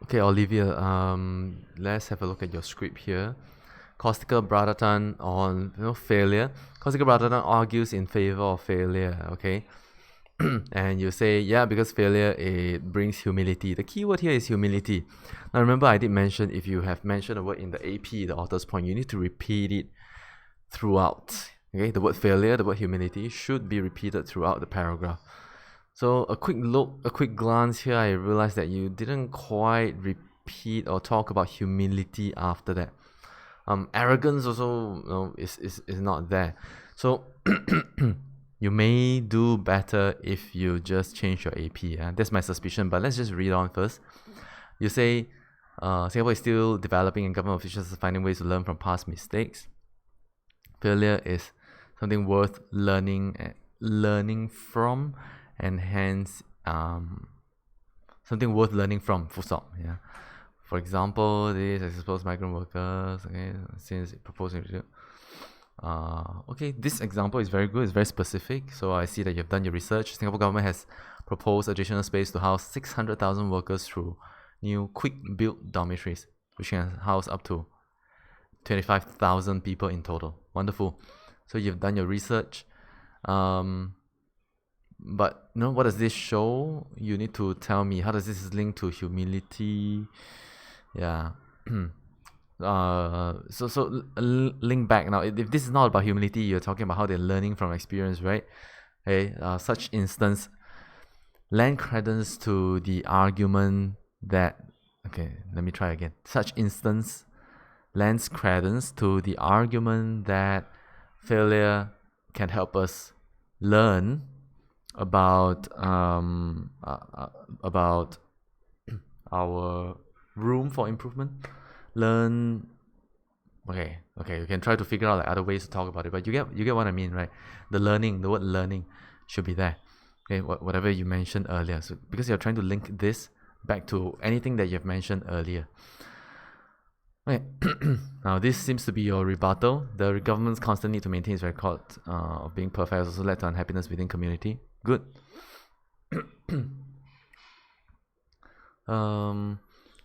Okay, Olivia, let's have a look at your script here. Kostiker Bradatan on failure. Kostiker Bradatan argues in favor of failure, okay? And you say, yeah, because failure, it brings humility. The key word here is humility. Now remember, I did mention, if you have mentioned a word in the AP, the author's point, you need to repeat it throughout. Okay, the word failure, the word humility should be repeated throughout the paragraph. So a quick glance here, I realized that you didn't quite repeat or talk about humility after that. Arrogance also is not there. So you may do better if you just change your AP. Yeah? That's my suspicion, but let's just read on first. You say Singapore is still developing and government officials are finding ways to learn from past mistakes. Failure is something worth learning from, and hence something worth learning from, full stop. Yeah. For example, this I suppose migrant workers, okay, since proposing okay, this example is very good, it's very specific. So I see that you've done your research. Singapore government has proposed additional space to house 600,000 workers through new quick built dormitories, which can house up to 25,000 people in total. Wonderful. So you've done your research. But what does this show? You need to tell me, how does this link to humility? Yeah. Link back now. If this is not about humility, you're talking about how they're learning from experience, right? Okay. Such instance lend credence to the argument that. Okay, let me try again. Such instance lends credence to the argument that failure can help us learn about our room for improvement. Learn. Okay, you can try to figure out like other ways to talk about it, but you get what I mean, right? The word learning should be there. Okay, whatever you mentioned earlier. So because you're trying to link this back to anything that you've mentioned earlier. Okay. Now this seems to be your rebuttal. The government's constant need to maintain its record of being perfect has also led to unhappiness within community. Good.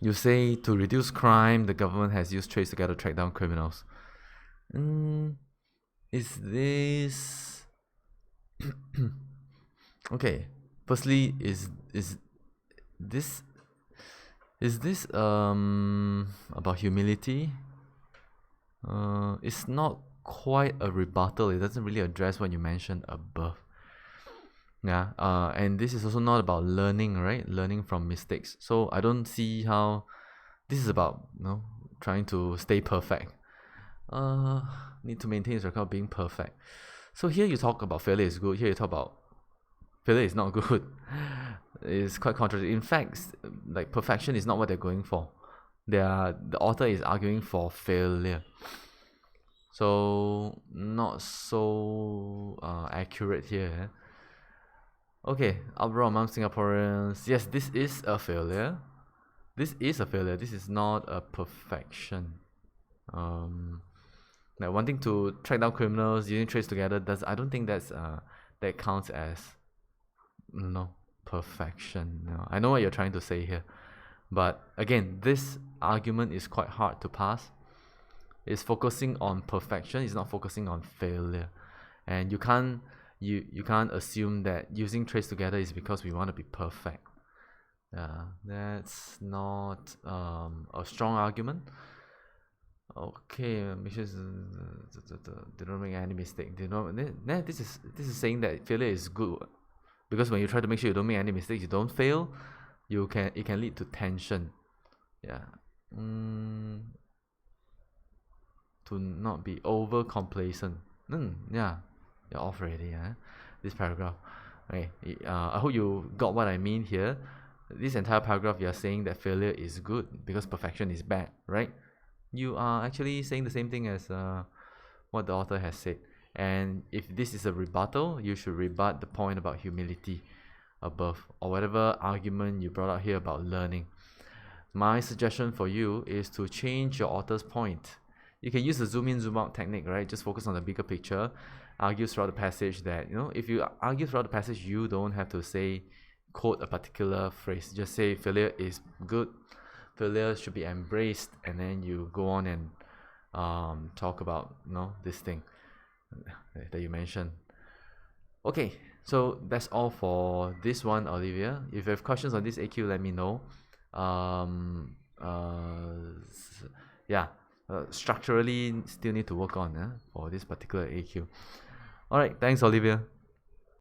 You say to reduce crime, the government has used Trace Together to track down criminals. Is this okay? Firstly, is this about humility? It's not quite a rebuttal. It doesn't really address what you mentioned above. Yeah. And this is also not about learning, right? Learning from mistakes. So I don't see how this is about trying to stay perfect. Need to maintain his record of being perfect. So here you talk about failure is good. Here you talk about failure is not good. It's quite contradictory. In fact, like perfection is not what they're going for. The author is arguing for failure. So not so accurate here. Okay, uproar among Singaporeans. Yes, this is a failure. This is a failure. This is not a perfection. Like wanting to track down criminals using Trace Together I don't think that counts as perfection. I know what you're trying to say here, but again, this argument is quite hard to pass. It's focusing on perfection. It's not focusing on failure, and you can't assume that using Trace Together is because we want to be perfect. That's not a strong argument. Okay, make sure they don't make any mistake. This is saying that failure is good, because when you try to make sure you don't make any mistakes, you don't fail, it can lead to tension. Yeah. To not be over complacent. Yeah, you're off already. This paragraph. Okay. I hope you got what I mean here. This entire paragraph, you're saying that failure is good because perfection is bad, right? You are actually saying the same thing as what the author has said. And if this is a rebuttal, you should rebut the point about humility above, or whatever argument you brought out here about learning. My suggestion for you is to change your author's point. You can use the zoom in, zoom out technique, right? Just focus on the bigger picture. Argue throughout the passage that, if you argue throughout the passage, you don't have to say, quote a particular phrase. Just say failure is good failure should be embraced, and then you go on and talk about this thing that you mentioned. Okay, so that's all for this one, Olivia. If you have questions on this AQ, let me know. Yeah, structurally still need to work on for this particular AQ. All right, thanks, Olivia.